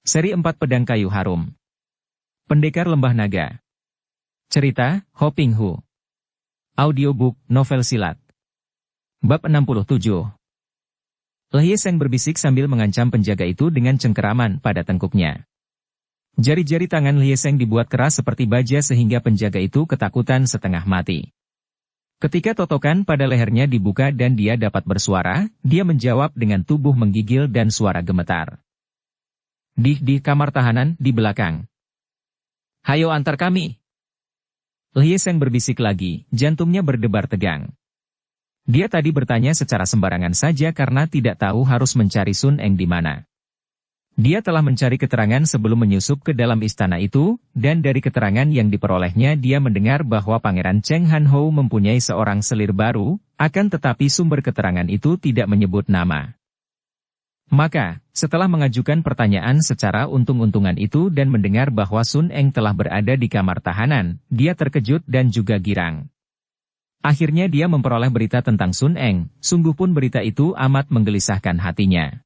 Seri 4 Pedang Kayu Harum. Pendekar Lembah Naga. Cerita, Ho Ping Hu. Audiobook, novel silat. Bab 67. Lhye Seng berbisik sambil mengancam penjaga itu dengan cengkeraman pada tengkuknya. Jari-jari tangan Lhye Seng dibuat keras seperti baja sehingga penjaga itu ketakutan setengah mati. Ketika totokan pada lehernya dibuka dan dia dapat bersuara, dia menjawab dengan tubuh menggigil dan suara gemetar. Di kamar tahanan, di belakang. Hayo antar kami. Lhye Seng berbisik lagi, jantungnya berdebar tegang. Dia tadi bertanya secara sembarangan saja karena tidak tahu harus mencari Sun Eng di mana. Dia telah mencari keterangan sebelum menyusup ke dalam istana itu, dan dari keterangan yang diperolehnya dia mendengar bahwa Pangeran Cheng Han Ho mempunyai seorang selir baru, akan tetapi sumber keterangan itu tidak menyebut nama. Maka, setelah mengajukan pertanyaan secara untung-untungan itu dan mendengar bahwa Sun Eng telah berada di kamar tahanan, dia terkejut dan juga girang. Akhirnya dia memperoleh berita tentang Sun Eng, sungguh pun berita itu amat menggelisahkan hatinya.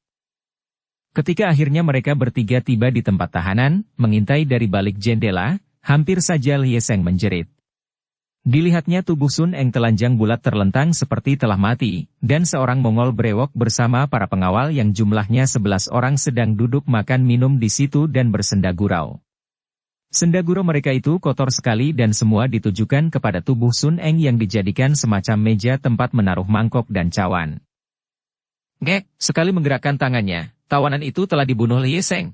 Ketika akhirnya mereka bertiga tiba di tempat tahanan, mengintai dari balik jendela, hampir saja Lhye Seng menjerit. Dilihatnya tubuh Sun Eng telanjang bulat terlentang seperti telah mati, dan seorang Mongol brewok bersama para pengawal yang jumlahnya 11 orang sedang duduk makan minum di situ dan bersenda gurau. Senda gurau mereka itu kotor sekali dan semua ditujukan kepada tubuh Sun Eng yang dijadikan semacam meja tempat menaruh mangkok dan cawan. Ngek, sekali menggerakkan tangannya, tawanan itu telah dibunuh Lhye Seng.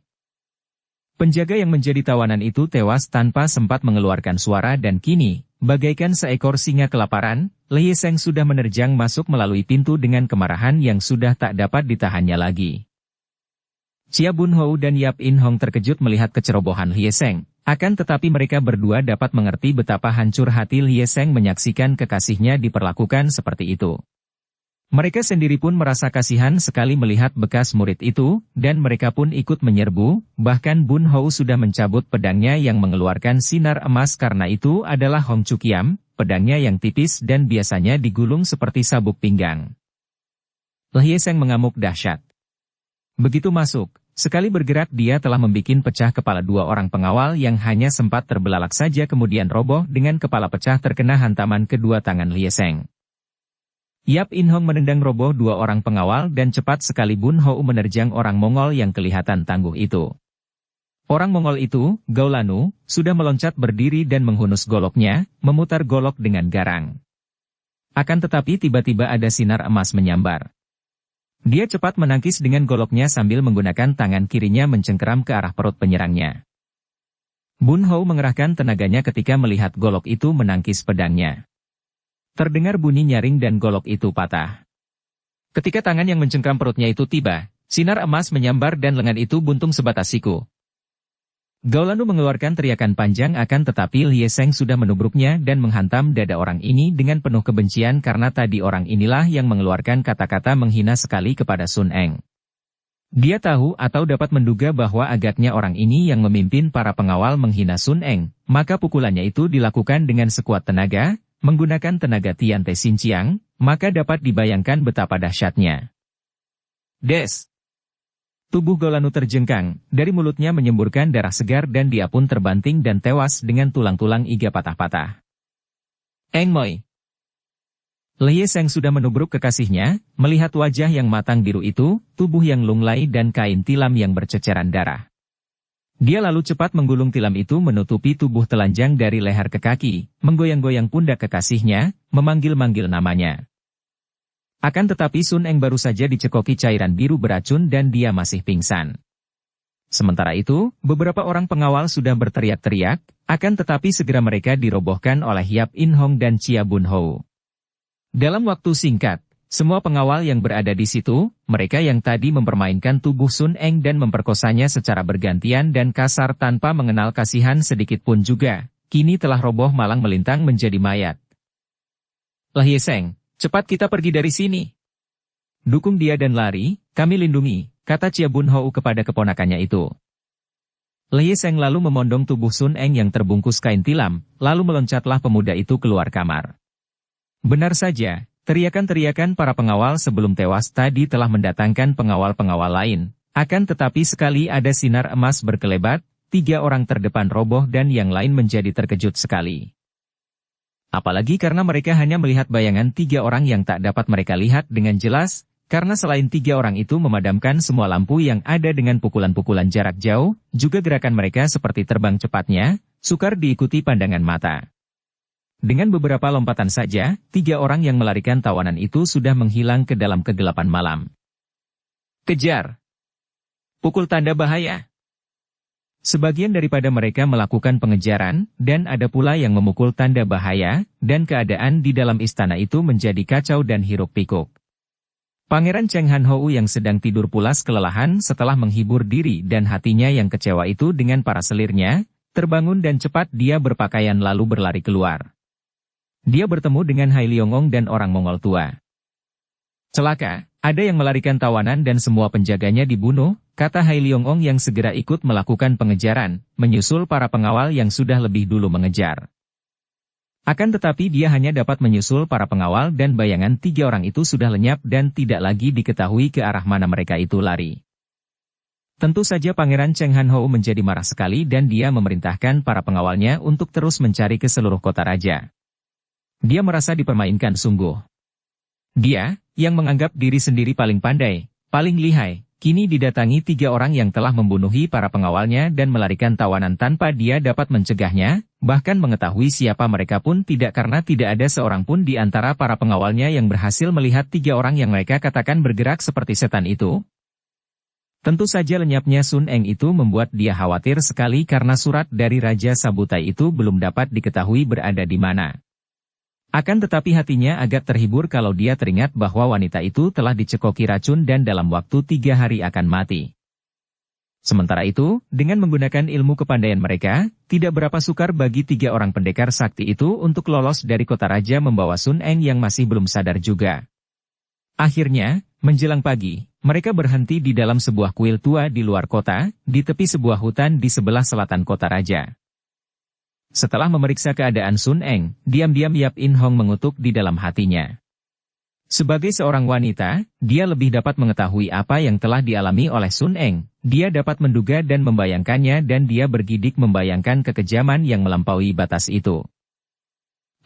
Penjaga yang menjadi tawanan itu tewas tanpa sempat mengeluarkan suara dan kini, bagaikan seekor singa kelaparan, Lhye Seng sudah menerjang masuk melalui pintu dengan kemarahan yang sudah tak dapat ditahannya lagi. Chia Bun Hou dan Yap In Hong terkejut melihat kecerobohan Lhye Seng, akan tetapi mereka berdua dapat mengerti betapa hancur hati Lhye Seng menyaksikan kekasihnya diperlakukan seperti itu. Mereka sendiri pun merasa kasihan sekali melihat bekas murid itu, dan mereka pun ikut menyerbu, bahkan Bun Hou sudah mencabut pedangnya yang mengeluarkan sinar emas karena itu adalah Hong Chu Kiam, pedangnya yang tipis dan biasanya digulung seperti sabuk pinggang. Lhye Seng mengamuk dahsyat. Begitu masuk, sekali bergerak dia telah membikin pecah kepala dua orang pengawal yang hanya sempat terbelalak saja kemudian roboh dengan kepala pecah terkena hantaman kedua tangan Lhye Seng. Yap In Hong menendang roboh dua orang pengawal dan cepat sekali Bun Hou menerjang orang Mongol yang kelihatan tangguh itu. Orang Mongol itu, Gao Lanu, sudah meloncat berdiri dan menghunus goloknya, memutar golok dengan garang. Akan tetapi tiba-tiba ada sinar emas menyambar. Dia cepat menangkis dengan goloknya sambil menggunakan tangan kirinya mencengkeram ke arah perut penyerangnya. Bun Hou mengerahkan tenaganya ketika melihat golok itu menangkis pedangnya. Terdengar bunyi nyaring dan golok itu patah. Ketika tangan yang mencengkram perutnya itu tiba, sinar emas menyambar dan lengan itu buntung sebatas siku. Gao Lanu mengeluarkan teriakan panjang akan tetapi Lhye Seng sudah menubruknya dan menghantam dada orang ini dengan penuh kebencian karena tadi orang inilah yang mengeluarkan kata-kata menghina sekali kepada Sun Eng. Dia tahu atau dapat menduga bahwa agaknya orang ini yang memimpin para pengawal menghina Sun Eng, maka pukulannya itu dilakukan dengan sekuat tenaga, menggunakan tenaga Tian Te Sin Chiang, maka dapat dibayangkan betapa dahsyatnya. Des! Tubuh Gao Lanu terjengkang, dari mulutnya menyemburkan darah segar dan dia pun terbanting dan tewas dengan tulang-tulang iga patah-patah. Eng Moi! Lhye Seng sudah menubruk kekasihnya, melihat wajah yang matang biru itu, tubuh yang lunglai dan kain tilam yang berceceran darah. Dia lalu cepat menggulung tilam itu menutupi tubuh telanjang dari leher ke kaki, menggoyang-goyang pundak kekasihnya, memanggil-manggil namanya. Akan tetapi Sun Eng baru saja dicekoki cairan biru beracun dan dia masih pingsan. Sementara itu, beberapa orang pengawal sudah berteriak-teriak, akan tetapi segera mereka dirobohkan oleh Yap In Hong dan Chia Bun Hou. Dalam waktu singkat, semua pengawal yang berada di situ, mereka yang tadi mempermainkan tubuh Sun Eng dan memperkosanya secara bergantian dan kasar tanpa mengenal kasihan sedikit pun juga, kini telah roboh malang melintang menjadi mayat. Lhye Seng, cepat kita pergi dari sini. Dukung dia dan lari, kami lindungi, kata Chia Bun Hou kepada keponakannya itu. Lhye Seng lalu memondong tubuh Sun Eng yang terbungkus kain tilam, lalu meloncatlah pemuda itu keluar kamar. Benar saja. Teriakan-teriakan para pengawal sebelum tewas tadi telah mendatangkan pengawal-pengawal lain, Akan tetapi sekali ada sinar emas berkelebat, 3 orang terdepan roboh dan yang lain menjadi terkejut sekali. Apalagi karena mereka hanya melihat bayangan 3 orang yang tak dapat mereka lihat dengan jelas, karena selain 3 orang itu memadamkan semua lampu yang ada dengan pukulan-pukulan jarak jauh, juga gerakan mereka seperti terbang cepatnya, sukar diikuti pandangan mata. Dengan beberapa lompatan saja, 3 orang yang melarikan tawanan itu sudah menghilang ke dalam kegelapan malam. Kejar! Pukul tanda bahaya! Sebagian daripada mereka melakukan pengejaran, dan ada pula yang memukul tanda bahaya, dan keadaan di dalam istana itu menjadi kacau dan hiruk-pikuk. Pangeran Cheng Han Hou yang sedang tidur pulas kelelahan setelah menghibur diri dan hatinya yang kecewa itu dengan para selirnya, terbangun dan cepat dia berpakaian lalu berlari keluar. Dia bertemu dengan Hai Liongong dan orang Mongol tua. Celaka, ada yang melarikan tawanan dan semua penjaganya dibunuh, kata Hai Liongong yang segera ikut melakukan pengejaran, menyusul para pengawal yang sudah lebih dulu mengejar. Akan tetapi dia hanya dapat menyusul para pengawal dan bayangan 3 orang itu sudah lenyap dan tidak lagi diketahui ke arah mana mereka itu lari. Tentu saja Pangeran Cheng Han Hou menjadi marah sekali dan dia memerintahkan para pengawalnya untuk terus mencari ke seluruh kota raja. Dia merasa dipermainkan sungguh. Dia, yang menganggap diri sendiri paling pandai, paling lihai, kini didatangi 3 orang yang telah membunuhi para pengawalnya dan melarikan tawanan tanpa dia dapat mencegahnya, bahkan mengetahui siapa mereka pun tidak karena tidak ada seorang pun di antara para pengawalnya yang berhasil melihat 3 orang yang mereka katakan bergerak seperti setan itu. Tentu saja lenyapnya Sun Eng itu membuat dia khawatir sekali karena surat dari Raja Sabutai itu belum dapat diketahui berada di mana. Akan tetapi hatinya agak terhibur kalau dia teringat bahwa wanita itu telah dicekoki racun dan dalam waktu 3 hari akan mati. Sementara itu, dengan menggunakan ilmu kepandaian mereka, tidak berapa sukar bagi 3 orang pendekar sakti itu untuk lolos dari kota raja membawa Sun Eng yang masih belum sadar juga. Akhirnya, menjelang pagi, mereka berhenti di dalam sebuah kuil tua di luar kota, di tepi sebuah hutan di sebelah selatan kota raja. Setelah memeriksa keadaan Sun Eng, diam-diam Yap In Hong mengutuk di dalam hatinya. Sebagai seorang wanita, dia lebih dapat mengetahui apa yang telah dialami oleh Sun Eng. Dia dapat menduga dan membayangkannya dan dia bergidik membayangkan kekejaman yang melampaui batas itu.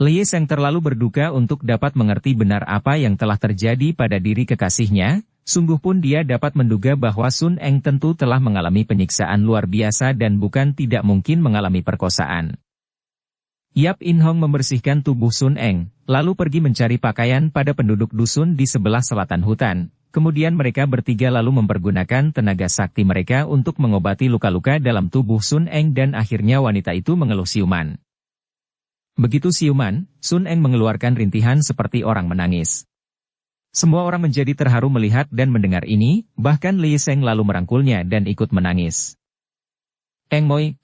Lye Seng terlalu berduka untuk dapat mengerti benar apa yang telah terjadi pada diri kekasihnya, sungguh pun dia dapat menduga bahwa Sun Eng tentu telah mengalami penyiksaan luar biasa dan bukan tidak mungkin mengalami perkosaan. Yap In Hong membersihkan tubuh Sun Eng, lalu pergi mencari pakaian pada penduduk dusun di sebelah selatan hutan. Kemudian mereka bertiga lalu mempergunakan tenaga sakti mereka untuk mengobati luka-luka dalam tubuh Sun Eng dan akhirnya wanita itu mengeluh siuman. Begitu siuman, Sun Eng mengeluarkan rintihan seperti orang menangis. Semua orang menjadi terharu melihat dan mendengar ini, bahkan Lye Seng lalu merangkulnya dan ikut menangis. Eng Moi,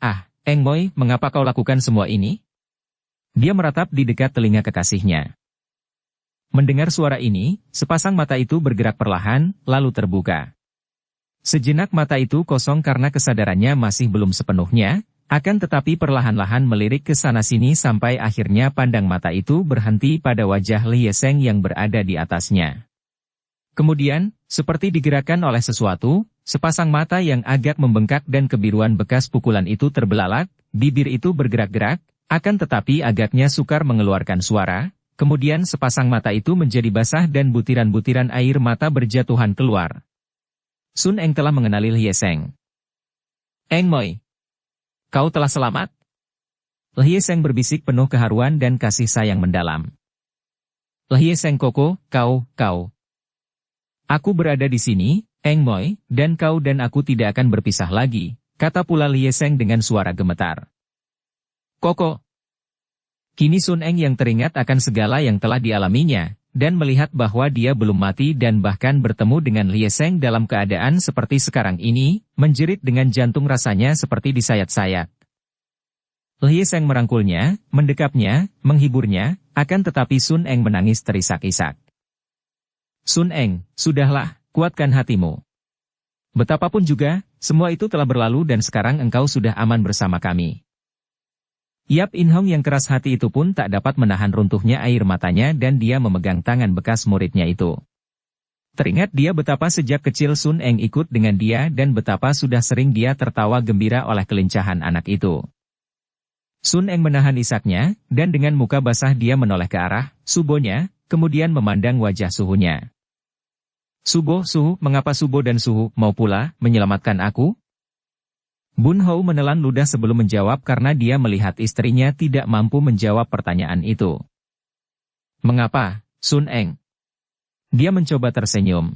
Eng Moi, mengapa kau lakukan semua ini? Dia meratap di dekat telinga kekasihnya. Mendengar suara ini, sepasang mata itu bergerak perlahan, lalu terbuka. Sejenak mata itu kosong karena kesadarannya masih belum sepenuhnya, akan tetapi perlahan-lahan melirik ke sana-sini sampai akhirnya pandang mata itu berhenti pada wajah Lye Seng yang berada di atasnya. Kemudian, seperti digerakkan oleh sesuatu, sepasang mata yang agak membengkak dan kebiruan bekas pukulan itu terbelalak, bibir itu bergerak-gerak, akan tetapi agaknya sukar mengeluarkan suara, kemudian sepasang mata itu menjadi basah dan butiran-butiran air mata berjatuhan keluar. Sun Eng telah mengenali Lye Seng. Eng Moi, kau telah selamat? Lye Seng berbisik penuh keharuan dan kasih sayang mendalam. Lye Seng Koko, kau. Aku berada di sini, Eng Moi, dan kau dan aku tidak akan berpisah lagi, kata pula Lye Seng dengan suara gemetar. Koko. Kini Sun Eng yang teringat akan segala yang telah dialaminya, dan melihat bahwa dia belum mati dan bahkan bertemu dengan Lye Seng dalam keadaan seperti sekarang ini, menjerit dengan jantung rasanya seperti disayat-sayat. Lye Seng merangkulnya, mendekapnya, menghiburnya, akan tetapi Sun Eng menangis terisak-isak. Sun Eng, sudahlah, kuatkan hatimu. Betapapun juga, semua itu telah berlalu dan sekarang engkau sudah aman bersama kami. Yap In Hong yang keras hati itu pun tak dapat menahan runtuhnya air matanya dan dia memegang tangan bekas muridnya itu. Teringat dia betapa sejak kecil Sun Eng ikut dengan dia dan betapa sudah sering dia tertawa gembira oleh kelincahan anak itu. Sun Eng menahan isaknya, dan dengan muka basah dia menoleh ke arah Subonya, kemudian memandang wajah Suhunya. Subo, Suhu, mengapa Subo dan Suhu mau pula menyelamatkan aku? Bun Hou menelan ludah sebelum menjawab karena dia melihat istrinya tidak mampu menjawab pertanyaan itu. Mengapa, Sun Eng? Dia mencoba tersenyum.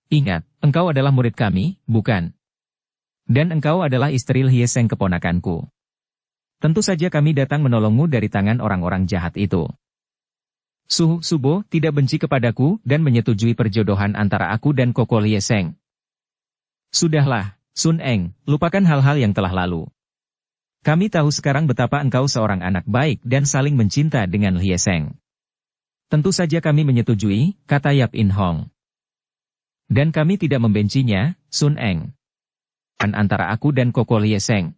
Ingat, engkau adalah murid kami, bukan? Dan engkau adalah istri Hye Seng keponakanku. Tentu saja kami datang menolongmu dari tangan orang-orang jahat itu. Subo tidak benci kepadaku dan menyetujui perjodohan antara aku dan Koko Hye Seng. Sudahlah, Sun Eng, lupakan hal-hal yang telah lalu. Kami tahu sekarang betapa engkau seorang anak baik dan saling mencinta dengan Hye Seng. Tentu saja kami menyetujui, kata Yap In Hong. Dan kami tidak membencinya, Sun Eng. Antara aku dan Koko Hye Seng.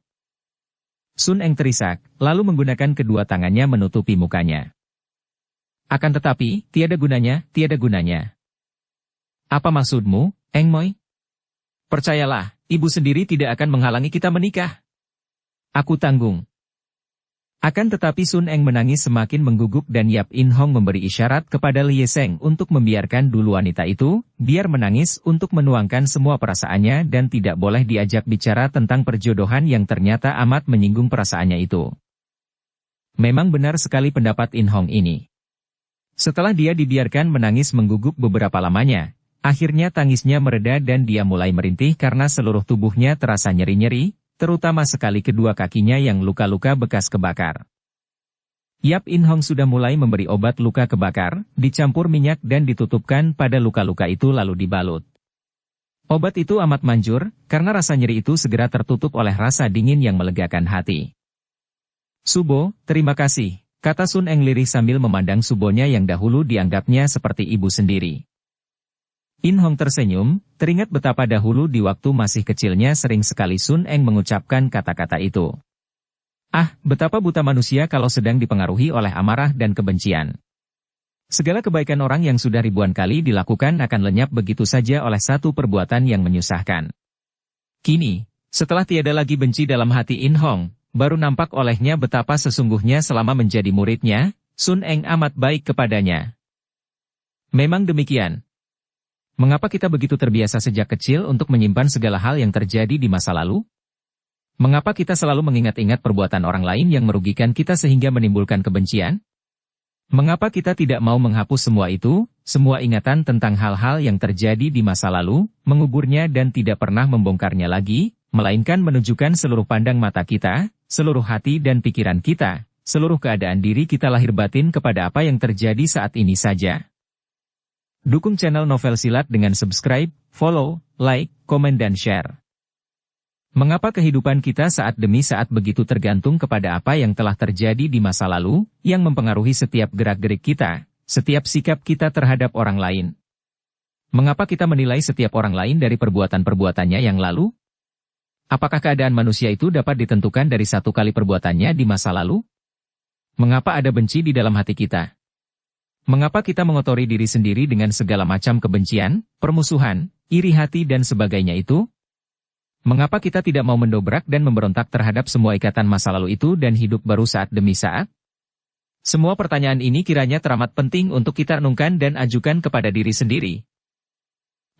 Sun Eng terisak, lalu menggunakan kedua tangannya menutupi mukanya. Akan tetapi, tiada gunanya, tiada gunanya. Apa maksudmu, Eng Moi? Percayalah, ibu sendiri tidak akan menghalangi kita menikah. Aku tanggung. Akan tetapi Sun Eng menangis semakin mengguguk dan Yap In Hong memberi isyarat kepada Hye Seng untuk membiarkan dulu wanita itu, biar menangis untuk menuangkan semua perasaannya dan tidak boleh diajak bicara tentang perjodohan yang ternyata amat menyinggung perasaannya itu. Memang benar sekali pendapat In Hong ini. Setelah dia dibiarkan menangis mengguguk beberapa lamanya, akhirnya tangisnya mereda dan dia mulai merintih karena seluruh tubuhnya terasa nyeri-nyeri, terutama sekali kedua kakinya yang luka-luka bekas kebakar. Yap In Hong sudah mulai memberi obat luka kebakar, dicampur minyak dan ditutupkan pada luka-luka itu lalu dibalut. Obat itu amat manjur, karena rasa nyeri itu segera tertutup oleh rasa dingin yang melegakan hati. Subo, terima kasih, kata Sun Eng lirih sambil memandang Subonya yang dahulu dianggapnya seperti ibu sendiri. In Hong tersenyum, teringat betapa dahulu di waktu masih kecilnya sering sekali Sun Eng mengucapkan kata-kata itu. Ah, betapa buta manusia kalau sedang dipengaruhi oleh amarah dan kebencian. Segala kebaikan orang yang sudah ribuan kali dilakukan akan lenyap begitu saja oleh satu perbuatan yang menyusahkan. Kini, setelah tiada lagi benci dalam hati In Hong, baru nampak olehnya betapa sesungguhnya selama menjadi muridnya, Sun Eng amat baik kepadanya. Memang demikian. Mengapa kita begitu terbiasa sejak kecil untuk menyimpan segala hal yang terjadi di masa lalu? Mengapa kita selalu mengingat-ingat perbuatan orang lain yang merugikan kita sehingga menimbulkan kebencian? Mengapa kita tidak mau menghapus semua itu, semua ingatan tentang hal-hal yang terjadi di masa lalu, menguburnya dan tidak pernah membongkarnya lagi, melainkan menunjukkan seluruh pandang mata kita, seluruh hati dan pikiran kita, seluruh keadaan diri kita lahir batin kepada apa yang terjadi saat ini saja. Dukung channel Novel Silat dengan subscribe, follow, like, komen dan share. Mengapa kehidupan kita saat demi saat begitu tergantung kepada apa yang telah terjadi di masa lalu, yang mempengaruhi setiap gerak-gerik kita, setiap sikap kita terhadap orang lain? Mengapa kita menilai setiap orang lain dari perbuatan-perbuatannya yang lalu? Apakah keadaan manusia itu dapat ditentukan dari satu kali perbuatannya di masa lalu? Mengapa ada benci di dalam hati kita? Mengapa kita mengotori diri sendiri dengan segala macam kebencian, permusuhan, iri hati dan sebagainya itu? Mengapa kita tidak mau mendobrak dan memberontak terhadap semua ikatan masa lalu itu dan hidup baru saat demi saat? Semua pertanyaan ini kiranya teramat penting untuk kita renungkan dan ajukan kepada diri sendiri.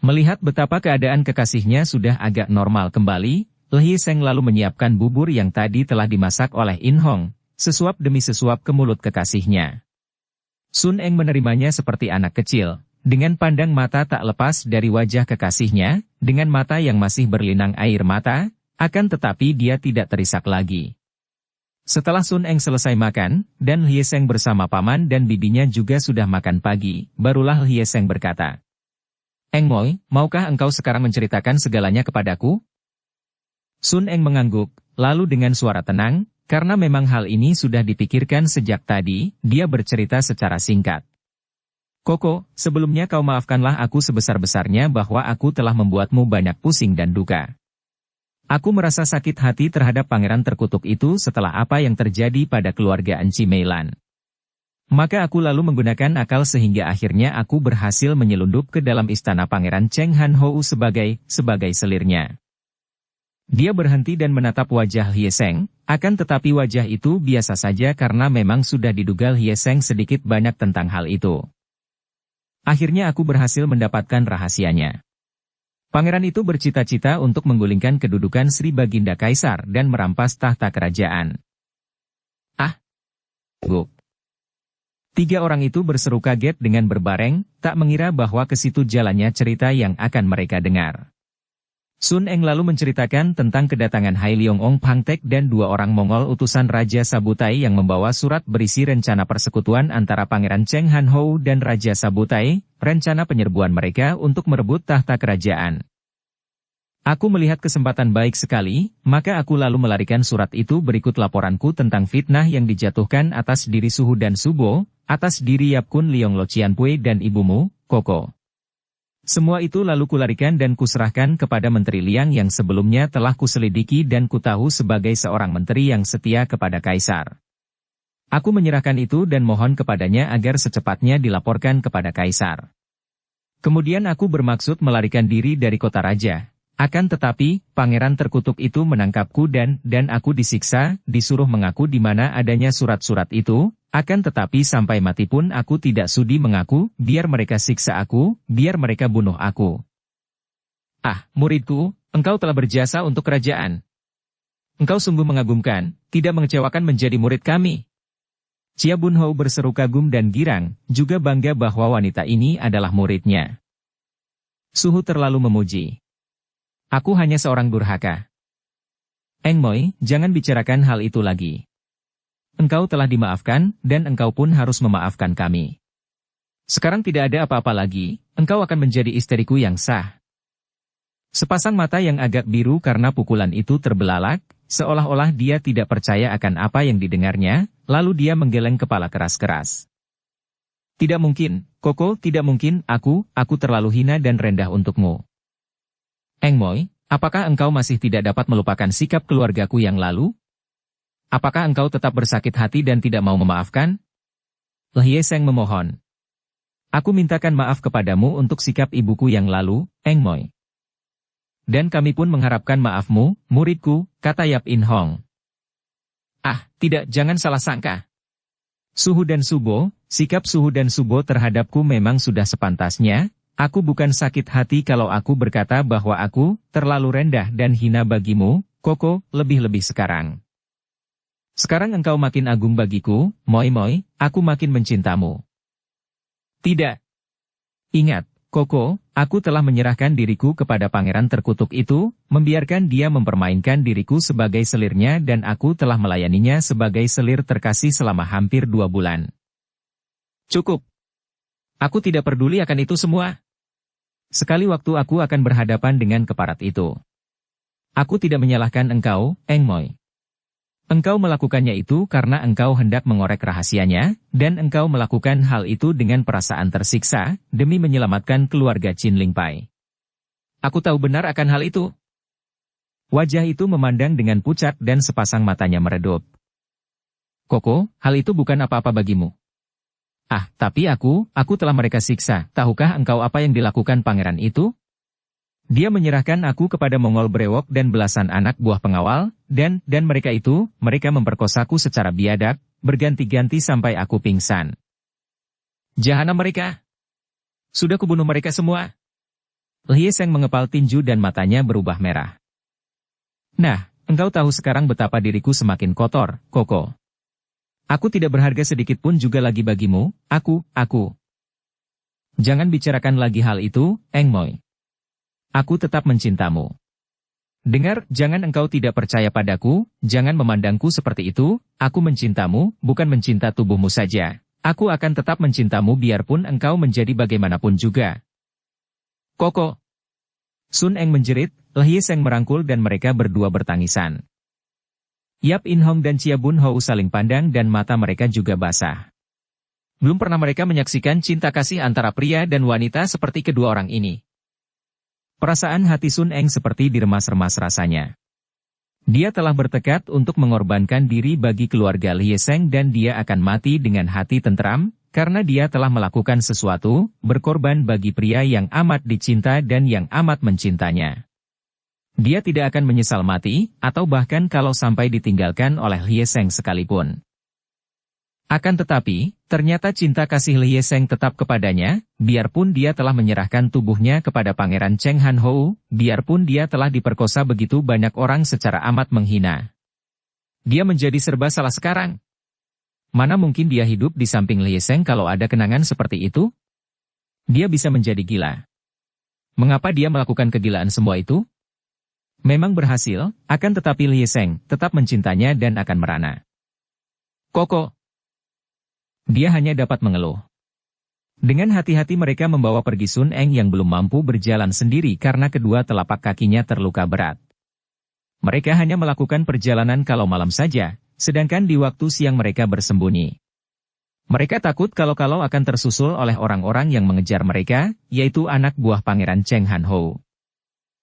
Melihat betapa keadaan kekasihnya sudah agak normal kembali, Hye Seng lalu menyiapkan bubur yang tadi telah dimasak oleh In Hong, sesuap demi sesuap ke mulut kekasihnya. Sun Eng menerimanya seperti anak kecil, dengan pandang mata tak lepas dari wajah kekasihnya, dengan mata yang masih berlinang air mata, akan tetapi dia tidak terisak lagi. Setelah Sun Eng selesai makan, dan Hye Seng bersama paman dan bibinya juga sudah makan pagi, barulah Hye Seng berkata, Eng Moi, maukah engkau sekarang menceritakan segalanya kepadaku? Sun Eng mengangguk, lalu dengan suara tenang, karena memang hal ini sudah dipikirkan sejak tadi, dia bercerita secara singkat. Koko, sebelumnya kau maafkanlah aku sebesar-besarnya bahwa aku telah membuatmu banyak pusing dan duka. Aku merasa sakit hati terhadap pangeran terkutuk itu setelah apa yang terjadi pada keluarga Enci Meilan. Maka aku lalu menggunakan akal sehingga akhirnya aku berhasil menyelundup ke dalam istana Pangeran Cheng Han Hou sebagai selirnya. Dia berhenti dan menatap wajah Hye Seng, akan tetapi wajah itu biasa saja karena memang sudah diduga Hye Seng sedikit banyak tentang hal itu. Akhirnya aku berhasil mendapatkan rahasianya. Pangeran itu bercita-cita untuk menggulingkan kedudukan Sri Baginda Kaisar dan merampas tahta kerajaan. Ah! Guk! 3 orang itu berseru kaget dengan berbareng, tak mengira bahwa ke situ jalannya cerita yang akan mereka dengar. Sun Eng lalu menceritakan tentang kedatangan Hai Leong Ong Pangtek dan 2 orang Mongol utusan Raja Sabutai yang membawa surat berisi rencana persekutuan antara Pangeran Cheng Han Hou dan Raja Sabutai, rencana penyerbuan mereka untuk merebut tahta kerajaan. Aku melihat kesempatan baik sekali, maka aku lalu melarikan surat itu berikut laporanku tentang fitnah yang dijatuhkan atas diri Suhu dan Subo, atas diri Yap Kun Leong Lo Cianpui dan ibumu, Koko. Semua itu lalu kularikan dan kuserahkan kepada Menteri Liang yang sebelumnya telah kuselidiki dan kutahu sebagai seorang menteri yang setia kepada Kaisar. Aku menyerahkan itu dan mohon kepadanya agar secepatnya dilaporkan kepada Kaisar. Kemudian aku bermaksud melarikan diri dari kota raja. Akan tetapi, pangeran terkutuk itu menangkapku dan aku disiksa, disuruh mengaku di mana adanya surat-surat itu, akan tetapi sampai mati pun aku tidak sudi mengaku, biar mereka siksa aku, biar mereka bunuh aku. Ah, muridku, engkau telah berjasa untuk kerajaan. Engkau sungguh mengagumkan, tidak mengecewakan menjadi murid kami. Chia Bun Hou berseru kagum dan girang, juga bangga bahwa wanita ini adalah muridnya. Suhu terlalu memuji. Aku hanya seorang durhaka. Eng Moi, jangan bicarakan hal itu lagi. Engkau telah dimaafkan, dan engkau pun harus memaafkan kami. Sekarang tidak ada apa-apa lagi, engkau akan menjadi istriku yang sah. Sepasang mata yang agak biru karena pukulan itu terbelalak, seolah-olah dia tidak percaya akan apa yang didengarnya, lalu dia menggeleng kepala keras-keras. Tidak mungkin, Koko, tidak mungkin, aku terlalu hina dan rendah untukmu. Eng Moi, apakah engkau masih tidak dapat melupakan sikap keluargaku yang lalu? Apakah engkau tetap bersakit hati dan tidak mau memaafkan? Hye Seng memohon. Aku mintakan maaf kepadamu untuk sikap ibuku yang lalu, Eng Moi. Dan kami pun mengharapkan maafmu, muridku, kata Yap In Hong. Ah, tidak, jangan salah sangka. Suhu dan Subo, sikap Suhu dan Subo terhadapku memang sudah sepantasnya. Aku bukan sakit hati kalau aku berkata bahwa aku terlalu rendah dan hina bagimu, Koko, lebih-lebih sekarang. Sekarang engkau makin agung bagiku, Moi Moi, aku makin mencintamu. Tidak. Ingat, Koko, aku telah menyerahkan diriku kepada pangeran terkutuk itu, membiarkan dia mempermainkan diriku sebagai selirnya dan aku telah melayaninya sebagai selir terkasih selama hampir 2 bulan. Cukup. Aku tidak peduli akan itu semua. Sekali waktu aku akan berhadapan dengan keparat itu. Aku tidak menyalahkan engkau, Eng Moi. Engkau melakukannya itu karena engkau hendak mengorek rahasianya, dan engkau melakukan hal itu dengan perasaan tersiksa, demi menyelamatkan keluarga Chin Ling Pai. Aku tahu benar akan hal itu. Wajah itu memandang dengan pucat dan sepasang matanya meredup. Koko, hal itu bukan apa-apa bagimu. Ah, tapi aku telah mereka siksa. Tahukah engkau apa yang dilakukan pangeran itu? Dia menyerahkan aku kepada Mongol brewok dan belasan anak buah pengawal, dan mereka memperkosaku secara biadab, berganti-ganti sampai aku pingsan. Jahanam mereka! Sudah kubunuh mereka semua. Hye Seng mengepal tinju dan matanya berubah merah. Nah, engkau tahu sekarang betapa diriku semakin kotor, Koko. Aku tidak berharga sedikit pun juga lagi bagimu, aku. Jangan bicarakan lagi hal itu, Eng Moi. Aku tetap mencintamu. Dengar, jangan engkau tidak percaya padaku, jangan memandangku seperti itu, aku mencintamu, bukan mencinta tubuhmu saja. Aku akan tetap mencintamu biarpun engkau menjadi bagaimanapun juga. Koko. Sun Eng menjerit, Hye Seng merangkul dan mereka berdua bertangisan. Yap In Hong dan Chia Bun Hou saling pandang dan mata mereka juga basah. Belum pernah mereka menyaksikan cinta kasih antara pria dan wanita seperti kedua orang ini. Perasaan hati Sun Eng seperti diremas-remas rasanya. Dia telah bertekad untuk mengorbankan diri bagi keluarga Lie Seng dan dia akan mati dengan hati tentram, karena dia telah melakukan sesuatu, berkorban bagi pria yang amat dicinta dan yang amat mencintanya. Dia tidak akan menyesal mati, atau bahkan kalau sampai ditinggalkan oleh Lie Seng sekalipun. Akan tetapi, ternyata cinta kasih Lie Seng tetap kepadanya, biarpun dia telah menyerahkan tubuhnya kepada Pangeran Cheng Han Hou, biarpun dia telah diperkosa begitu banyak orang secara amat menghina. Dia menjadi serba salah sekarang. Mana mungkin dia hidup di samping Lie Seng kalau ada kenangan seperti itu? Dia bisa menjadi gila. Mengapa dia melakukan kegilaan semua itu? Memang berhasil, akan tetapi Lie Seng tetap mencintanya dan akan merana. Koko. Dia hanya dapat mengeluh. Dengan hati-hati mereka membawa pergi Sun Eng yang belum mampu berjalan sendiri karena kedua telapak kakinya terluka berat. Mereka hanya melakukan perjalanan kalau malam saja, sedangkan di waktu siang mereka bersembunyi. Mereka takut kalau-kalau akan tersusul oleh orang-orang yang mengejar mereka, yaitu anak buah Pangeran Cheng Han Hou.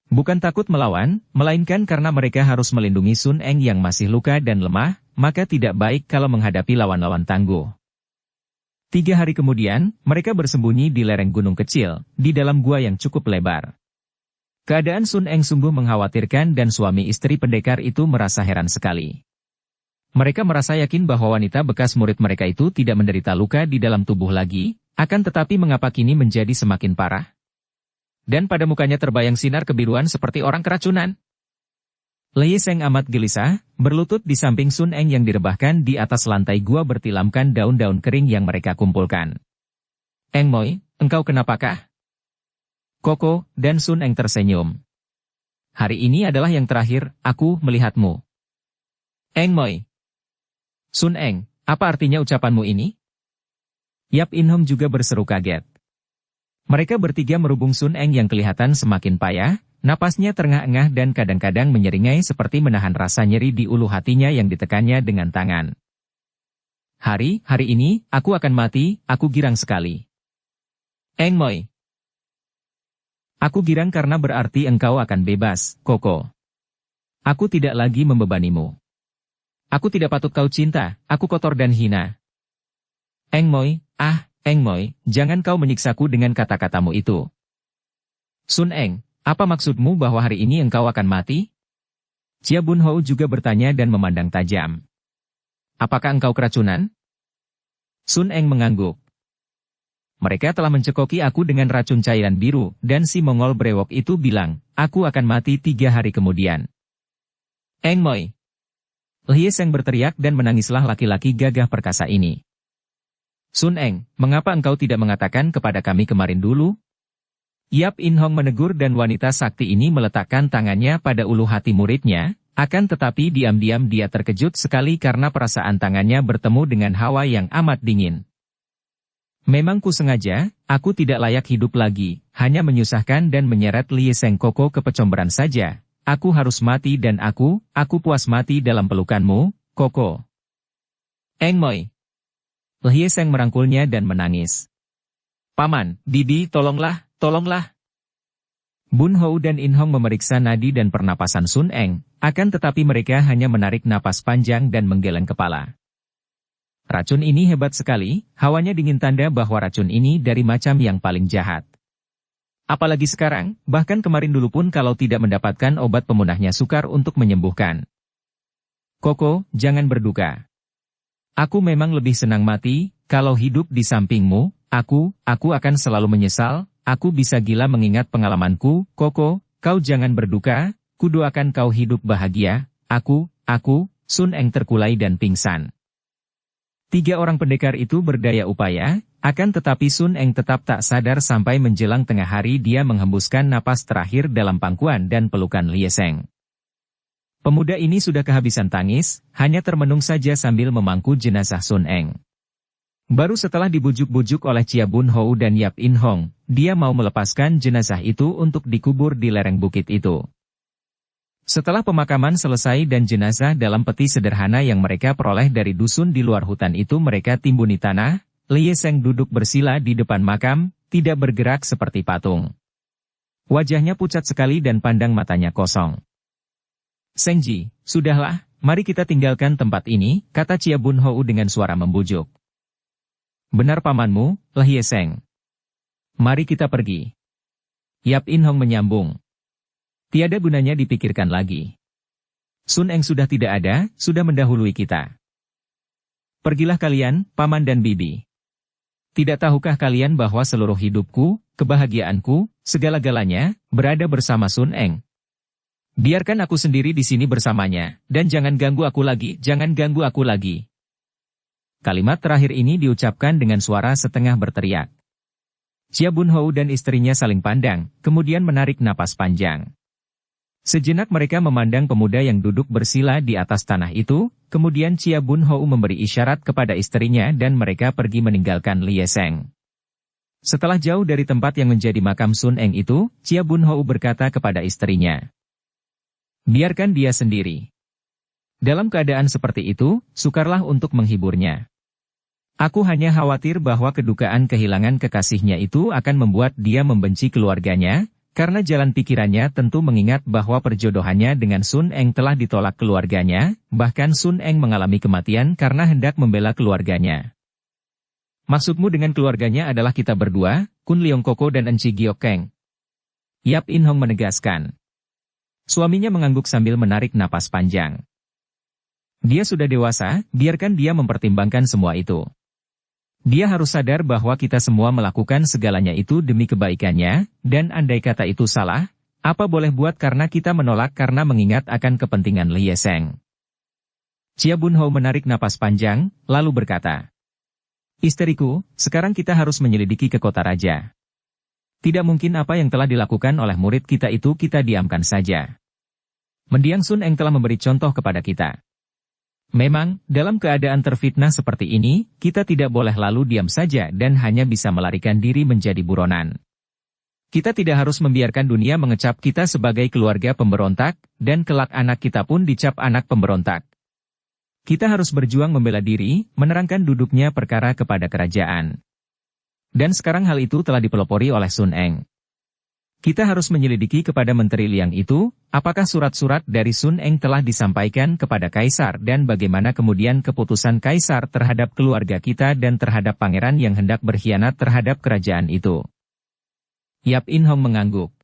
Bukan takut melawan, melainkan karena mereka harus melindungi Sun Eng yang masih luka dan lemah, maka tidak baik kalau menghadapi lawan-lawan tangguh. 3 hari kemudian, mereka bersembunyi di lereng gunung kecil, di dalam gua yang cukup lebar. Keadaan Sun Eng sungguh mengkhawatirkan dan suami istri pendekar itu merasa heran sekali. Mereka merasa yakin bahwa wanita bekas murid mereka itu tidak menderita luka di dalam tubuh lagi, akan tetapi mengapa kini menjadi semakin parah? Dan pada mukanya terbayang sinar kebiruan seperti orang keracunan. Lie Seng amat gelisah, berlutut di samping Sun Eng yang direbahkan di atas lantai gua bertilamkan daun-daun kering yang mereka kumpulkan. Eng Moi, engkau kenapakah? Koko dan Sun Eng tersenyum. Hari ini adalah yang terakhir, aku melihatmu. Eng Moi. Sun Eng, apa artinya ucapanmu ini? Yap In Hong juga berseru kaget. Mereka bertiga merubung Sun Eng yang kelihatan semakin payah, napasnya terengah-engah dan kadang-kadang menyeringai seperti menahan rasa nyeri di ulu hatinya yang ditekannya dengan tangan. Hari ini, aku akan mati, aku girang sekali. Eng Moi. Aku girang karena berarti engkau akan bebas, Koko. Aku tidak lagi membebanimu. Aku tidak patut kau cinta, aku kotor dan hina. Eng Moi, Eng Moi, jangan kau menyiksaku dengan kata-katamu itu. Sun Eng, apa maksudmu bahwa hari ini engkau akan mati? Chia Bun Hou juga bertanya dan memandang tajam. Apakah engkau keracunan? Sun Eng mengangguk. Mereka telah mencekoki aku dengan racun cairan biru, dan si Mongol brewok itu bilang, aku akan mati 3 hari kemudian. Eng Moi. Lie Seng berteriak dan menangislah laki-laki gagah perkasa ini. Sun Eng, mengapa engkau tidak mengatakan kepada kami kemarin dulu? Yap In Hong menegur dan wanita sakti ini meletakkan tangannya pada ulu hati muridnya, akan tetapi diam-diam dia terkejut sekali karena perasaan tangannya bertemu dengan hawa yang amat dingin. Memang ku sengaja, aku tidak layak hidup lagi, hanya menyusahkan dan menyeret Lie Seng Koko ke pecomberan saja. Aku harus mati dan aku puas mati dalam pelukanmu, Koko. Eng Moi. Lie Seng merangkulnya dan menangis. Paman, Bibi, tolonglah. Bun Hou dan In Hong memeriksa nadi dan pernapasan Sun Eng, akan tetapi mereka hanya menarik napas panjang dan menggeleng kepala. Racun ini hebat sekali, hawanya dingin tanda bahwa racun ini dari macam yang paling jahat. Apalagi sekarang, bahkan kemarin dulu pun kalau tidak mendapatkan obat pemunahnya sukar untuk menyembuhkan. Koko, jangan berduka. Aku memang lebih senang mati, kalau hidup di sampingmu, aku akan selalu menyesal, aku bisa gila mengingat pengalamanku, Koko, kau jangan berduka, kudoakan kau hidup bahagia, aku, Sun Eng terkulai dan pingsan. 3 orang pendekar itu berdaya upaya, akan tetapi Sun Eng tetap tak sadar sampai menjelang tengah hari dia menghembuskan napas terakhir dalam pangkuan dan pelukan Lie Seng. Pemuda ini sudah kehabisan tangis, hanya termenung saja sambil memangku jenazah Sun Eng. Baru setelah dibujuk-bujuk oleh Chia Bun Hou dan Yap In Hong, dia mau melepaskan jenazah itu untuk dikubur di lereng bukit itu. Setelah pemakaman selesai dan jenazah dalam peti sederhana yang mereka peroleh dari dusun di luar hutan itu mereka timbuni tanah, Lie Seng duduk bersila di depan makam, tidak bergerak seperti patung. Wajahnya pucat sekali dan pandang matanya kosong. Sengji, sudahlah, mari kita tinggalkan tempat ini, kata Chia Bun Hou dengan suara membujuk. Benar pamanmu, Lehie Seng. Mari kita pergi. Yap In Hong menyambung. Tiada gunanya dipikirkan lagi. Sun Eng sudah tidak ada, sudah mendahului kita. Pergilah kalian, paman dan bibi. Tidak tahukah kalian bahwa seluruh hidupku, kebahagiaanku, segala-galanya, berada bersama Sun Eng? Biarkan aku sendiri di sini bersamanya, dan jangan ganggu aku lagi, jangan ganggu aku lagi. Kalimat terakhir ini diucapkan dengan suara setengah berteriak. Chia Bun Hou dan istrinya saling pandang, kemudian menarik napas panjang. Sejenak mereka memandang pemuda yang duduk bersila di atas tanah itu, kemudian Chia Bun Hou memberi isyarat kepada istrinya dan mereka pergi meninggalkan Lehie Seng. Setelah jauh dari tempat yang menjadi makam Sun Eng itu, Chia Bun Hou berkata kepada istrinya, biarkan dia sendiri. Dalam keadaan seperti itu, sukarlah untuk menghiburnya. Aku hanya khawatir bahwa kedukaan kehilangan kekasihnya itu akan membuat dia membenci keluarganya, karena jalan pikirannya tentu mengingat bahwa perjodohannya dengan Sun Eng telah ditolak keluarganya, bahkan Sun Eng mengalami kematian karena hendak membela keluarganya. Maksudmu dengan keluarganya adalah kita berdua, Kun Leong Koko dan Enci Giok Keng? Yap In Hong menegaskan. Suaminya mengangguk sambil menarik napas panjang. Dia sudah dewasa, biarkan dia mempertimbangkan semua itu. Dia harus sadar bahwa kita semua melakukan segalanya itu demi kebaikannya, dan andai kata itu salah, apa boleh buat karena kita menolak karena mengingat akan kepentingan Lehie Seng. Chia Bun Hou menarik napas panjang, lalu berkata, istriku, sekarang kita harus menyelidiki ke kota raja. Tidak mungkin apa yang telah dilakukan oleh murid kita itu kita diamkan saja. Mendiang Sun Eng telah memberi contoh kepada kita. Memang, dalam keadaan terfitnah seperti ini, kita tidak boleh lalu diam saja dan hanya bisa melarikan diri menjadi buronan. Kita tidak harus membiarkan dunia mengecap kita sebagai keluarga pemberontak, dan kelak anak kita pun dicap anak pemberontak. Kita harus berjuang membela diri, menerangkan duduknya perkara kepada kerajaan. Dan sekarang hal itu telah dipelopori oleh Sun Eng. Kita harus menyelidiki kepada Menteri Liang itu, apakah surat-surat dari Sun Eng telah disampaikan kepada Kaisar dan bagaimana kemudian keputusan Kaisar terhadap keluarga kita dan terhadap pangeran yang hendak berkhianat terhadap kerajaan itu. Yap In Hong mengangguk.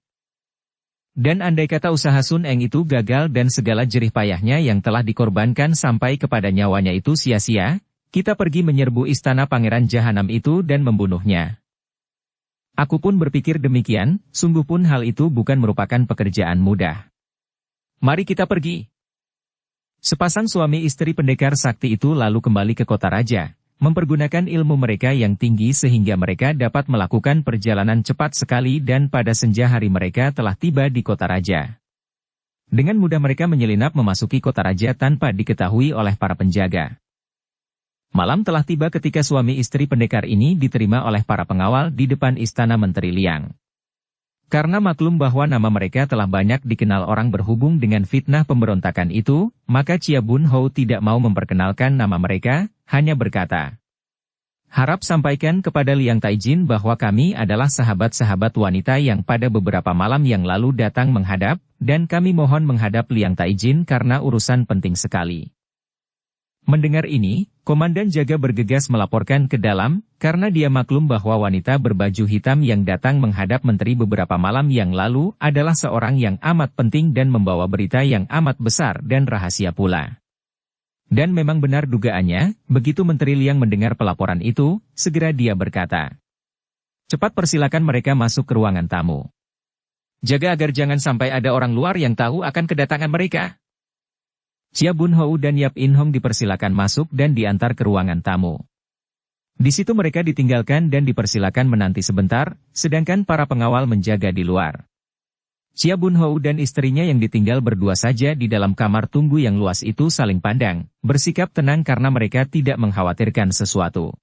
Dan andai kata usaha Sun Eng itu gagal dan segala jerih payahnya yang telah dikorbankan sampai kepada nyawanya itu sia-sia, kita pergi menyerbu istana Pangeran Jahanam itu dan membunuhnya. Aku pun berpikir demikian, sungguh pun hal itu bukan merupakan pekerjaan mudah. Mari kita pergi. Sepasang suami istri pendekar sakti itu lalu kembali ke kota raja, mempergunakan ilmu mereka yang tinggi sehingga mereka dapat melakukan perjalanan cepat sekali dan pada senja hari mereka telah tiba di kota raja. Dengan mudah mereka menyelinap memasuki kota raja tanpa diketahui oleh para penjaga. Malam telah tiba ketika suami istri pendekar ini diterima oleh para pengawal di depan istana Menteri Liang. Karena maklum bahwa nama mereka telah banyak dikenal orang berhubung dengan fitnah pemberontakan itu, maka Chia Bun Hou tidak mau memperkenalkan nama mereka, hanya berkata, harap sampaikan kepada Liang Taijin bahwa kami adalah sahabat-sahabat wanita yang pada beberapa malam yang lalu datang menghadap, dan kami mohon menghadap Liang Taijin karena urusan penting sekali. Mendengar ini, komandan jaga bergegas melaporkan ke dalam, karena dia maklum bahwa wanita berbaju hitam yang datang menghadap menteri beberapa malam yang lalu adalah seorang yang amat penting dan membawa berita yang amat besar dan rahasia pula. Dan memang benar dugaannya, begitu Menteri Liang mendengar pelaporan itu, segera dia berkata, cepat persilakan mereka masuk ke ruangan tamu. Jaga agar jangan sampai ada orang luar yang tahu akan kedatangan mereka. Chia Bun Hou dan Yap In Hong dipersilakan masuk dan diantar ke ruangan tamu. Di situ mereka ditinggalkan dan dipersilakan menanti sebentar, sedangkan para pengawal menjaga di luar. Chia Bun Hou dan istrinya yang ditinggal berdua saja di dalam kamar tunggu yang luas itu saling pandang, bersikap tenang karena mereka tidak mengkhawatirkan sesuatu.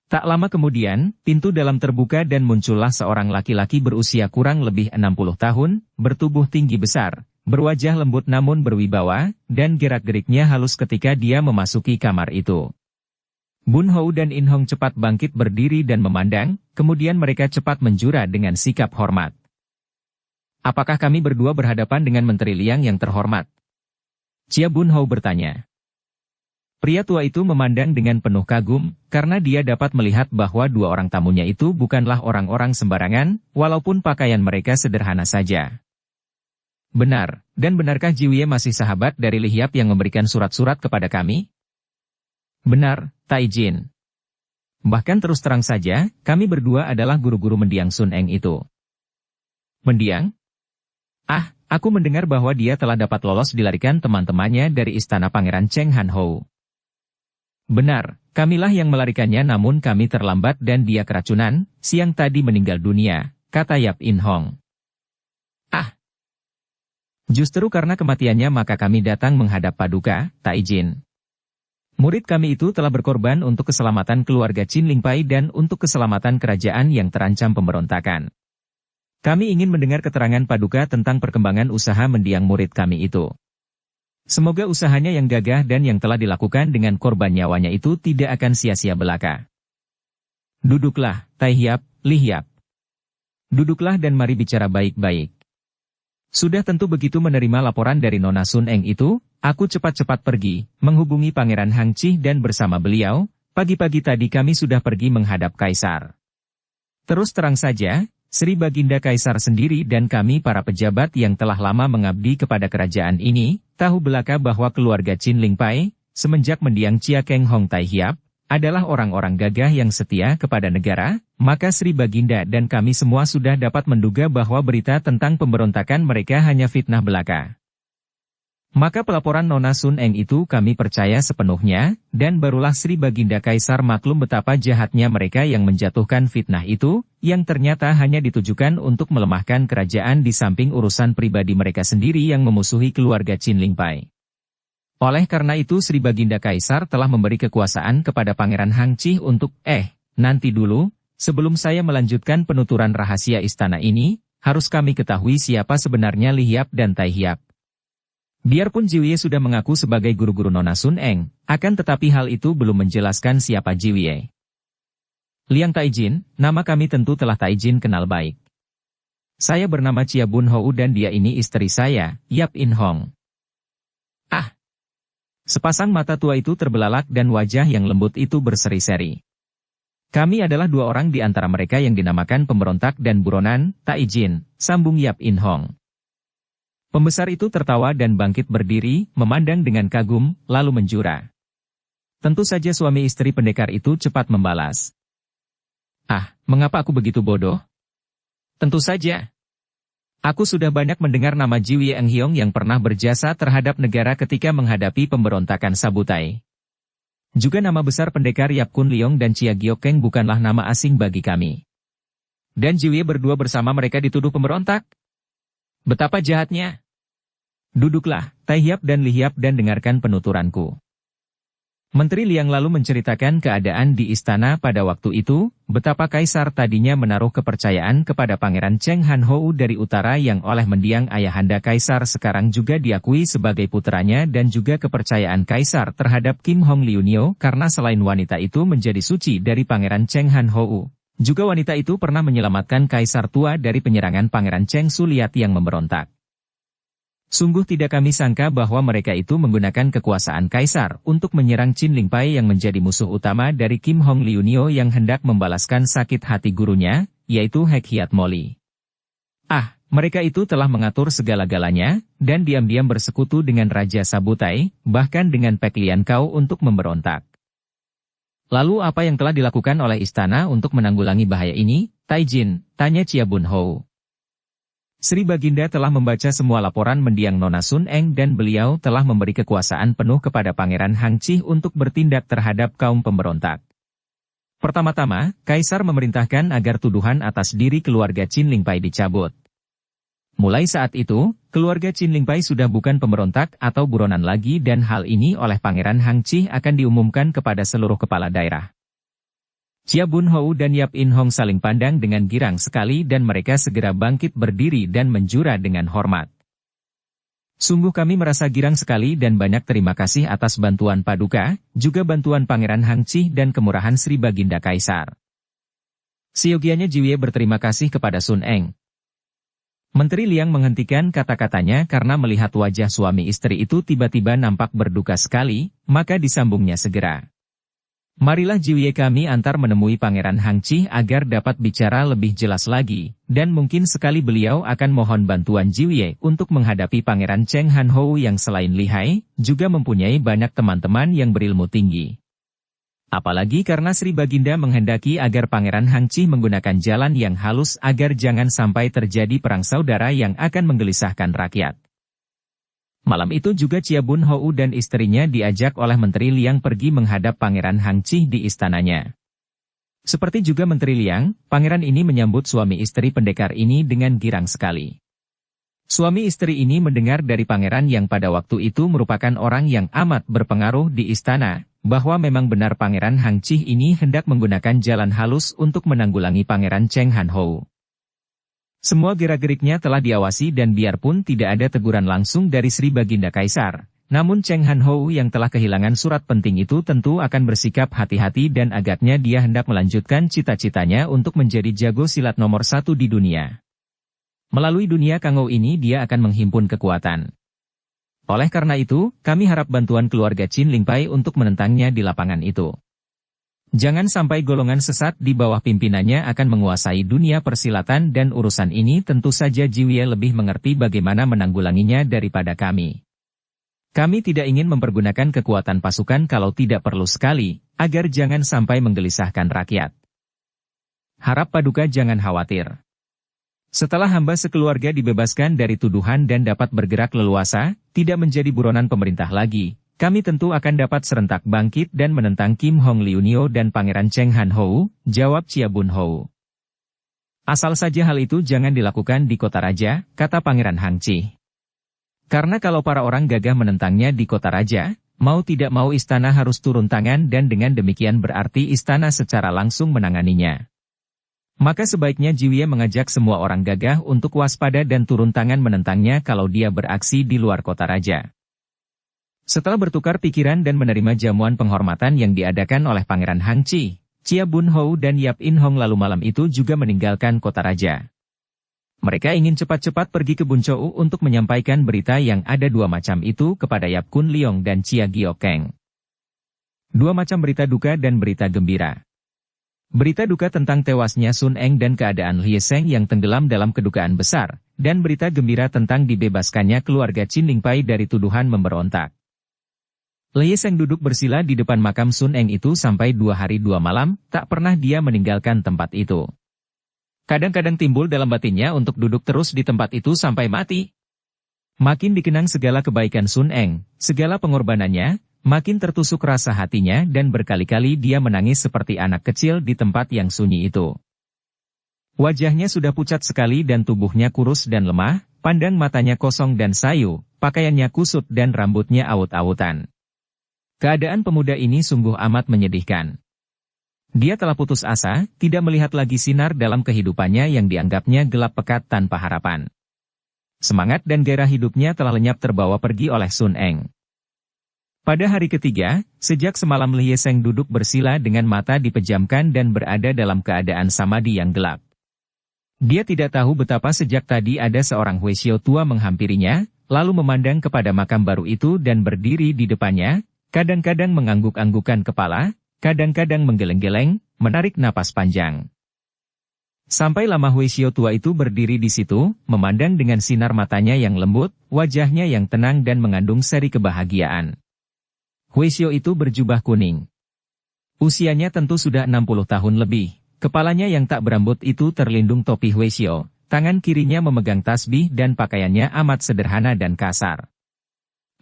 Tak lama kemudian, pintu dalam terbuka dan muncullah seorang laki-laki berusia kurang lebih 60 tahun, bertubuh tinggi besar, berwajah lembut namun berwibawa, dan gerak-geriknya halus ketika dia memasuki kamar itu. Bun Hou dan In Hong cepat bangkit berdiri dan memandang, kemudian mereka cepat menjura dengan sikap hormat. Apakah kami berdua berhadapan dengan Menteri Liang yang terhormat? Chia Bun Hou bertanya. Pria tua itu memandang dengan penuh kagum, karena dia dapat melihat bahwa dua orang tamunya itu bukanlah orang-orang sembarangan, walaupun pakaian mereka sederhana saja. Benar, dan benarkah Jiwie masih sahabat dari Li Hiap yang memberikan surat-surat kepada kami? Benar, Taijin. Bahkan terus terang saja, kami berdua adalah guru-guru mendiang Sun Eng itu. Mendiang? Ah, aku mendengar bahwa dia telah dapat lolos dilarikan teman-temannya dari istana Pangeran Cheng Han Hou. Benar, kamilah yang melarikannya namun kami terlambat dan dia keracunan, siang tadi meninggal dunia, kata Yap In Hong. Ah! Justru karena kematiannya maka kami datang menghadap Paduka, Taijin. Murid kami itu telah berkorban untuk keselamatan keluarga Qin Lingpai dan untuk keselamatan kerajaan yang terancam pemberontakan. Kami ingin mendengar keterangan Paduka tentang perkembangan usaha mendiang murid kami itu. Semoga usahanya yang gagah dan yang telah dilakukan dengan korban nyawanya itu tidak akan sia-sia belaka. Duduklah, Tai Hiap, Li Hiap. Duduklah dan mari bicara baik-baik. Sudah tentu begitu menerima laporan dari Nona Sun Eng itu, aku cepat-cepat pergi, menghubungi Pangeran Hang Chi dan bersama beliau, pagi-pagi tadi kami sudah pergi menghadap Kaisar. Terus terang saja, Sri Baginda Kaisar sendiri dan kami para pejabat yang telah lama mengabdi kepada kerajaan ini, tahu belaka bahwa keluarga Qin Lingpai, semenjak mendiang Chia Keng Hong Tai Hiap, adalah orang-orang gagah yang setia kepada negara, maka Sri Baginda dan kami semua sudah dapat menduga bahwa berita tentang pemberontakan mereka hanya fitnah belaka. Maka pelaporan Nona Sun Eng itu kami percaya sepenuhnya, dan barulah Sri Baginda Kaisar maklum betapa jahatnya mereka yang menjatuhkan fitnah itu, yang ternyata hanya ditujukan untuk melemahkan kerajaan di samping urusan pribadi mereka sendiri yang memusuhi keluarga Qin Lingpai. Oleh karena itu Sri Baginda Kaisar telah memberi kekuasaan kepada Pangeran Hang Chi untuk, nanti dulu, sebelum saya melanjutkan penuturan rahasia istana ini, harus kami ketahui siapa sebenarnya Li Hiap dan Tai Hiap. Biarpun Jiwie sudah mengaku sebagai guru-guru Nona Sun Eng, akan tetapi hal itu belum menjelaskan siapa Jiwie. Liang Taijin, nama kami tentu telah Taijin kenal baik. Saya bernama Chia Bun Hou dan dia ini istri saya, Yap In Hong. Ah! Sepasang mata tua itu terbelalak dan wajah yang lembut itu berseri-seri. Kami adalah dua orang di antara mereka yang dinamakan pemberontak dan buronan, Taijin, sambung Yap In Hong. Pembesar itu tertawa dan bangkit berdiri, memandang dengan kagum, lalu menjura. Tentu saja suami istri pendekar itu cepat membalas. Ah, mengapa aku begitu bodoh? Tentu saja. Aku sudah banyak mendengar nama Jiwie Eng Hiong yang pernah berjasa terhadap negara ketika menghadapi pemberontakan Sabutai. Juga nama besar pendekar Yap Kun Leong dan Chia Giokeng bukanlah nama asing bagi kami. Dan Jiwie berdua bersama mereka dituduh pemberontak? Betapa jahatnya. Duduklah, Tai Hiap dan Li Hiap dan dengarkan penuturanku. Menteri Liang lalu menceritakan keadaan di istana pada waktu itu, betapa Kaisar tadinya menaruh kepercayaan kepada Pangeran Cheng Han Hou dari utara yang oleh mendiang ayahanda Kaisar sekarang juga diakui sebagai putranya dan juga kepercayaan Kaisar terhadap Kim Hong Liunio karena selain wanita itu menjadi suci dari Pangeran Cheng Han Hou, juga wanita itu pernah menyelamatkan Kaisar tua dari penyerangan Pangeran Cheng Suliat yang memberontak. Sungguh tidak kami sangka bahwa mereka itu menggunakan kekuasaan Kaisar untuk menyerang Qin Lingpai yang menjadi musuh utama dari Kim Hong Liunio yang hendak membalaskan sakit hati gurunya, yaitu Hek Hiat Moli. Ah, mereka itu telah mengatur segala-galanya, dan diam-diam bersekutu dengan Raja Sabutai, bahkan dengan Pek Lian Kau untuk memberontak. Lalu apa yang telah dilakukan oleh istana untuk menanggulangi bahaya ini, Taijin? Tanya Chia Bun Hou. Sri Baginda telah membaca semua laporan mendiang Nona Sun Eng dan beliau telah memberi kekuasaan penuh kepada Pangeran Hang Chi untuk bertindak terhadap kaum pemberontak. Pertama-tama, Kaisar memerintahkan agar tuduhan atas diri keluarga Qin Lingpai dicabut. Mulai saat itu, keluarga Qin Lingpai sudah bukan pemberontak atau buronan lagi dan hal ini oleh Pangeran Hang Chi akan diumumkan kepada seluruh kepala daerah. Chia Bun Hou dan Yap In Hong saling pandang dengan girang sekali dan mereka segera bangkit berdiri dan menjura dengan hormat. Sungguh kami merasa girang sekali dan banyak terima kasih atas bantuan Paduka, juga bantuan Pangeran Hang Chi dan kemurahan Sri Baginda Kaisar. Seyogianya Jiwie berterima kasih kepada Sun Eng. Menteri Liang menghentikan kata-katanya karena melihat wajah suami istri itu tiba-tiba nampak berduka sekali, maka disambungnya segera. Marilah Jiwie kami antar menemui Pangeran Hangchi agar dapat bicara lebih jelas lagi, dan mungkin sekali beliau akan mohon bantuan Jiwie untuk menghadapi Pangeran Cheng Han Hou yang selain lihai, juga mempunyai banyak teman-teman yang berilmu tinggi. Apalagi karena Sri Baginda menghendaki agar Pangeran Hangchi menggunakan jalan yang halus agar jangan sampai terjadi perang saudara yang akan menggelisahkan rakyat. Malam itu juga Chia Bun Hou dan istrinya diajak oleh Menteri Liang pergi menghadap Pangeran Hangchi di istananya. Seperti juga Menteri Liang, pangeran ini menyambut suami istri pendekar ini dengan girang sekali. Suami istri ini mendengar dari pangeran yang pada waktu itu merupakan orang yang amat berpengaruh di istana, bahwa memang benar Pangeran Hangchi ini hendak menggunakan jalan halus untuk menanggulangi Pangeran Cheng Han Hou. Semua gerak-geriknya telah diawasi dan biarpun tidak ada teguran langsung dari Sri Baginda Kaisar, namun Cheng Han Hou yang telah kehilangan surat penting itu tentu akan bersikap hati-hati dan agaknya dia hendak melanjutkan cita-citanya untuk menjadi jago silat nomor 1 di dunia. Melalui dunia Kangou ini dia akan menghimpun kekuatan. Oleh karena itu, kami harap bantuan keluarga Qin Lingpai untuk menentangnya di lapangan itu. Jangan sampai golongan sesat di bawah pimpinannya akan menguasai dunia persilatan dan urusan ini tentu saja Jiwie lebih mengerti bagaimana menanggulanginya daripada kami. Kami tidak ingin mempergunakan kekuatan pasukan kalau tidak perlu sekali, agar jangan sampai menggelisahkan rakyat. Harap Paduka jangan khawatir. Setelah hamba sekeluarga dibebaskan dari tuduhan dan dapat bergerak leluasa, tidak menjadi buronan pemerintah lagi, kami tentu akan dapat serentak bangkit dan menentang Kim Hong Liunio dan Pangeran Cheng Han Hou, jawab Chia Bun Hou. Asal saja hal itu jangan dilakukan di kota raja, kata Pangeran Hangchi. Karena kalau para orang gagah menentangnya di kota raja, mau tidak mau istana harus turun tangan dan dengan demikian berarti istana secara langsung menanganinya. Maka sebaiknya Jiwie mengajak semua orang gagah untuk waspada dan turun tangan menentangnya kalau dia beraksi di luar kota raja. Setelah bertukar pikiran dan menerima jamuan penghormatan yang diadakan oleh Pangeran Hangchi, Chia Bun Hou dan Yap In Hong lalu malam itu juga meninggalkan kota raja. Mereka ingin cepat-cepat pergi ke Buncou untuk menyampaikan berita yang ada dua macam itu kepada Yap Kun Leong dan Chia Giokeng. Dua macam berita duka dan berita gembira. Berita duka tentang tewasnya Sun Eng dan keadaan Lie Seng yang tenggelam dalam kedukaan besar, dan berita gembira tentang dibebaskannya keluarga Qin Lingpai dari tuduhan memberontak. Lie Seng duduk bersila di depan makam Sun Eng itu sampai 2 hari 2 malam, tak pernah dia meninggalkan tempat itu. Kadang-kadang timbul dalam batinnya untuk duduk terus di tempat itu sampai mati. Makin dikenang segala kebaikan Sun Eng, segala pengorbanannya, makin tertusuk rasa hatinya dan berkali-kali dia menangis seperti anak kecil di tempat yang sunyi itu. Wajahnya sudah pucat sekali dan tubuhnya kurus dan lemah, pandang matanya kosong dan sayu, pakaiannya kusut dan rambutnya awut-awutan. Keadaan pemuda ini sungguh amat menyedihkan. Dia telah putus asa, tidak melihat lagi sinar dalam kehidupannya yang dianggapnya gelap pekat tanpa harapan. Semangat dan gairah hidupnya telah lenyap terbawa pergi oleh Sun Eng. Pada hari ketiga, sejak semalam Lie Seng duduk bersila dengan mata dipejamkan dan berada dalam keadaan samadhi yang gelap. Dia tidak tahu betapa sejak tadi ada seorang Huisyo tua menghampirinya, lalu memandang kepada makam baru itu dan berdiri di depannya, kadang-kadang mengangguk-anggukan kepala, kadang-kadang menggeleng-geleng, menarik napas panjang. Sampai lama Huisyo tua itu berdiri di situ, memandang dengan sinar matanya yang lembut, wajahnya yang tenang dan mengandung seri kebahagiaan. Huisyo itu berjubah kuning. Usianya tentu sudah 60 tahun lebih. Kepalanya yang tak berambut itu terlindung topi Huisyo, tangan kirinya memegang tasbih dan pakaiannya amat sederhana dan kasar.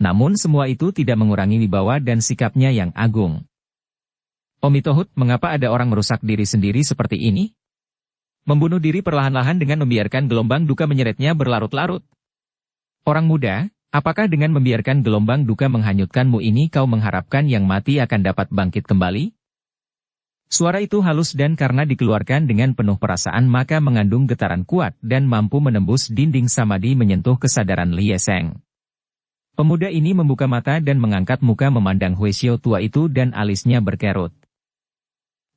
Namun semua itu tidak mengurangi wibawa dan sikapnya yang agung. Omitohut, mengapa ada orang merusak diri sendiri seperti ini? Membunuh diri perlahan-lahan dengan membiarkan gelombang duka menyeretnya berlarut-larut. Orang muda, apakah dengan membiarkan gelombang duka menghanyutkanmu ini kau mengharapkan yang mati akan dapat bangkit kembali? Suara itu halus dan karena dikeluarkan dengan penuh perasaan maka mengandung getaran kuat dan mampu menembus dinding samadhi menyentuh kesadaran Lie Seng. Pemuda ini membuka mata dan mengangkat muka memandang Huisyo tua itu dan alisnya berkerut.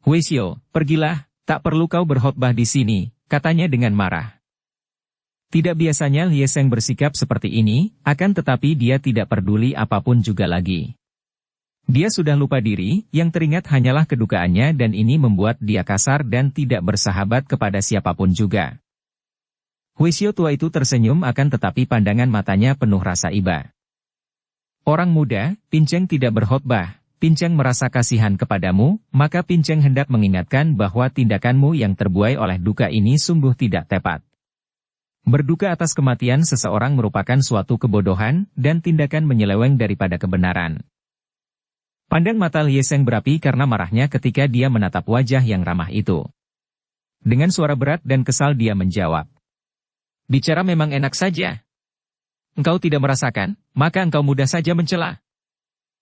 Huisyo, pergilah, tak perlu kau berkhotbah di sini, katanya dengan marah. Tidak biasanya Lieseng bersikap seperti ini, akan tetapi dia tidak peduli apapun juga lagi. Dia sudah lupa diri, yang teringat hanyalah kedukaannya dan ini membuat dia kasar dan tidak bersahabat kepada siapapun juga. Huisyo tua itu tersenyum akan tetapi pandangan matanya penuh rasa iba. Orang muda, Pinceng tidak berkhotbah. Pinceng merasa kasihan kepadamu, maka Pinceng hendak mengingatkan bahwa tindakanmu yang terbuai oleh duka ini sungguh tidak tepat. Berduka atas kematian seseorang merupakan suatu kebodohan dan tindakan menyeleweng daripada kebenaran. Pandang mata Lieseng berapi karena marahnya ketika dia menatap wajah yang ramah itu. Dengan suara berat dan kesal dia menjawab. Bicara memang enak saja. Engkau tidak merasakan, maka engkau mudah saja mencela.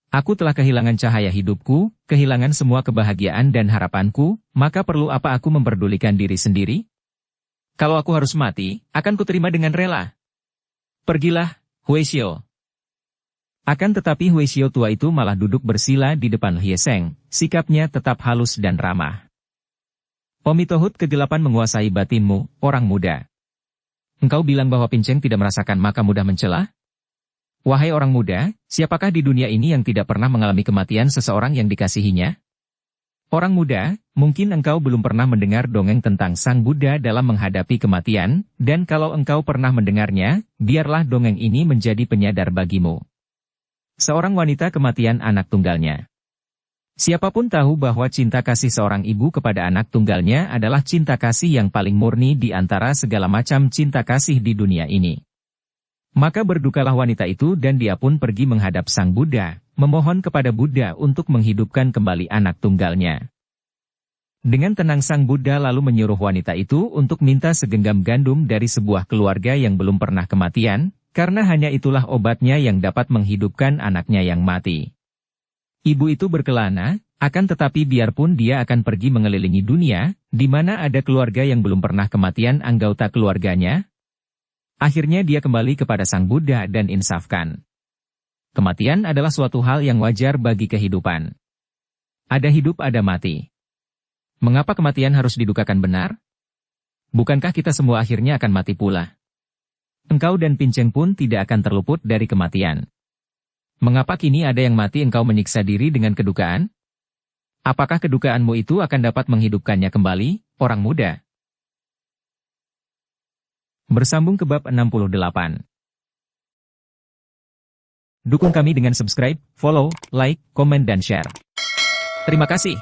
Aku telah kehilangan cahaya hidupku, kehilangan semua kebahagiaan dan harapanku, maka perlu apa aku memperdulikan diri sendiri? Kalau aku harus mati, akan kuterima dengan rela. Pergilah, Huisyo. Akan tetapi Huisyo tua itu malah duduk bersila di depan Lieseng, sikapnya tetap halus dan ramah. Pomitohut kegelapan menguasai batinmu, orang muda. Engkau bilang bahwa Pinceng tidak merasakan maka mudah mencela? Wahai orang muda, siapakah di dunia ini yang tidak pernah mengalami kematian seseorang yang dikasihinya? Orang muda, mungkin engkau belum pernah mendengar dongeng tentang Sang Buddha dalam menghadapi kematian, dan kalau engkau pernah mendengarnya, biarlah dongeng ini menjadi penyadar bagimu. Seorang wanita kematian anak tunggalnya. Siapapun tahu bahwa cinta kasih seorang ibu kepada anak tunggalnya adalah cinta kasih yang paling murni di antara segala macam cinta kasih di dunia ini. Maka berdukalah wanita itu dan dia pun pergi menghadap Sang Buddha, memohon kepada Buddha untuk menghidupkan kembali anak tunggalnya. Dengan tenang Sang Buddha lalu menyuruh wanita itu untuk minta segenggam gandum dari sebuah keluarga yang belum pernah kematian, karena hanya itulah obatnya yang dapat menghidupkan anaknya yang mati. Ibu itu berkelana, akan tetapi biarpun dia akan pergi mengelilingi dunia, di mana ada keluarga yang belum pernah kematian anggota keluarganya, akhirnya dia kembali kepada Sang Buddha dan insafkan. Kematian adalah suatu hal yang wajar bagi kehidupan. Ada hidup ada mati. Mengapa kematian harus didukakan benar? Bukankah kita semua akhirnya akan mati pula? Engkau dan Pinceng pun tidak akan terluput dari kematian. Mengapa kini ada yang mati engkau menyiksa diri dengan kedukaan? Apakah kedukaanmu itu akan dapat menghidupkannya kembali, orang muda? Bersambung ke bab 68. Dukung kami dengan subscribe, follow, like, komen dan share. Terima kasih.